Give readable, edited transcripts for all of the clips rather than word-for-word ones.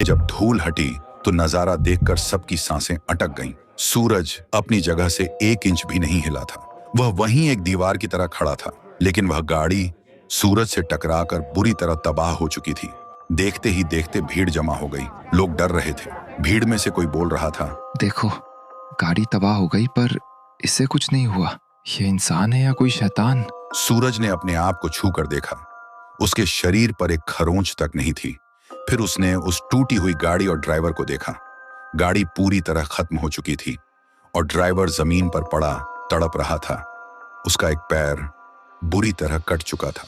जब धूल हटी तो नजारा देखकर सबकी सांसें अटक गईं। सूरज अपनी जगह से 1 इंच भी नहीं हिला था। वह वहीं एक दीवार की तरह खड़ा था, लेकिन वह गाड़ी सूरज से टकराकर बुरी तरह तबाह हो चुकी थी। देखते ही देखते भीड़ जमा हो गई। लोग डर रहे थे। भीड़ में से कोई बोल रहा था, देखो, गाड़ी तबाह हो गई पर इससे कुछ नहीं हुआ। ये इंसान है या कोई शैतान? सूरज ने अपने आप को छू कर देखा। उसके शरीर पर एक खरोंच तक नहीं थी। फिर उसने उस टूटी हुई गाड़ी और ड्राइवर को देखा। गाड़ी पूरी तरह खत्म हो चुकी थी और ड्राइवर जमीन पर पड़ा तड़प रहा था। उसका एक पैर बुरी तरह कट चुका था।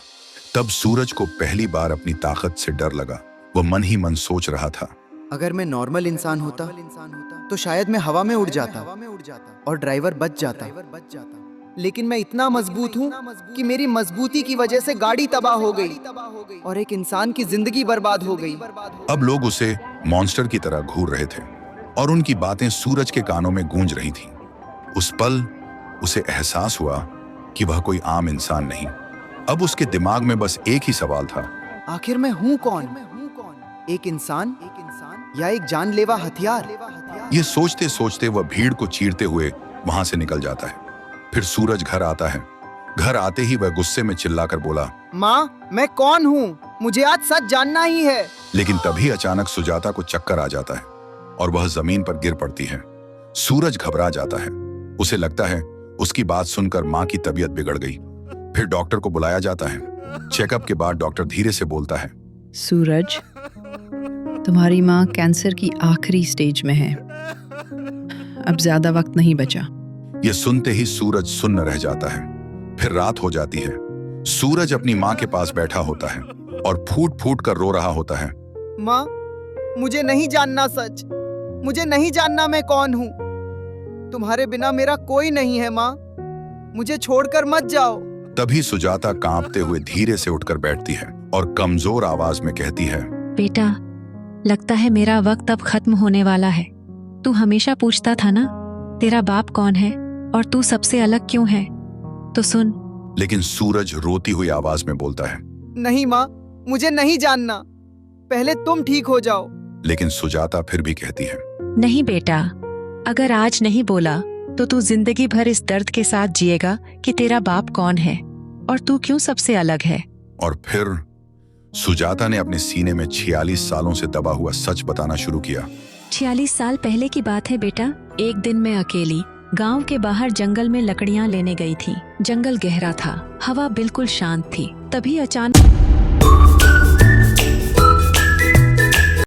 तब सूरज को पहली बार अपनी ताकत से डर लगा। वह मन ही मन सोच रहा था, अगर मैं नॉर्मल इंसान होता तो शायद मैं हवा में उड़ जाता और ड्राइवर बच जाता। लेकिन मैं इतना मजबूत हूँ कि मेरी मजबूती की वजह से गाड़ी तबाह हो गई और एक इंसान की जिंदगी बर्बाद हो गई। अब लोग उसे मॉन्स्टर की तरह घूर रहे थे और उनकी बातें सूरज के कानों में गूंज रही थीं। उस पल उसे एहसास हुआ कि वह कोई आम इंसान नहीं। अब उसके दिमाग में बस एक ही सवाल था, आखिर मैं हूँ कौन? एक इंसान या एक जानलेवा हथियार? ये सोचते सोचते वह भीड़ को चीरते हुए वहां से निकल जाता है। फिर सूरज घर आता है। घर आते ही वह गुस्से में चिल्लाकर बोला, माँ, मैं कौन हूँ? मुझे आज सच जानना ही है। लेकिन तभी अचानक सुजाता को चक्कर आ जाता है और वह जमीन पर गिर पड़ती है। सूरज घबरा जाता है। उसे लगता है उसकी बात सुनकर माँ की तबीयत बिगड़ गई। फिर डॉक्टर को बुलाया जाता है। चेकअप के बाद डॉक्टर धीरे से बोलता है, सूरज, तुम्हारी माँ कैंसर की आखिरी स्टेज में है। अब ज्यादा वक्त नहीं बचा। ये सुनते ही सूरज सुन्न रह जाता है। फिर रात हो जाती है। सूरज अपनी माँ के पास बैठा होता है और फूट फूट कर रो रहा होता है। माँ, मुझे नहीं जानना सच। मुझे नहीं जानना मैं कौन हूँ। तुम्हारे बिना मेरा कोई नहीं है माँ। मुझे छोड़कर मत जाओ। तभी सुजाता कांपते हुए धीरे से उठकर बैठती है और कमजोर आवाज में कहती है, बेटा, लगता है मेरा वक्त अब खत्म होने वाला है। तू हमेशा पूछता था ना, तेरा बाप कौन है और तू सबसे अलग क्यों है? तो सुन। लेकिन सूरज रोती हुई आवाज में बोलता है, नहीं माँ, मुझे नहीं जानना। पहले तुम ठीक हो जाओ। लेकिन सुजाता फिर भी कहती है, नहीं बेटा, अगर आज नहीं बोला तो तू जिंदगी भर इस दर्द के साथ जिएगा कि तेरा बाप कौन है और तू क्यों सबसे अलग है। और फिर सुजाता ने अपने सीने में 46 सालों से दबा हुआ सच बताना शुरू किया। 46 साल पहले की बात है बेटा। एक दिन मैं अकेली गांव के बाहर जंगल में लकड़ियां लेने गई थी। जंगल गहरा था, हवा बिल्कुल शांत थी। तभी अचानक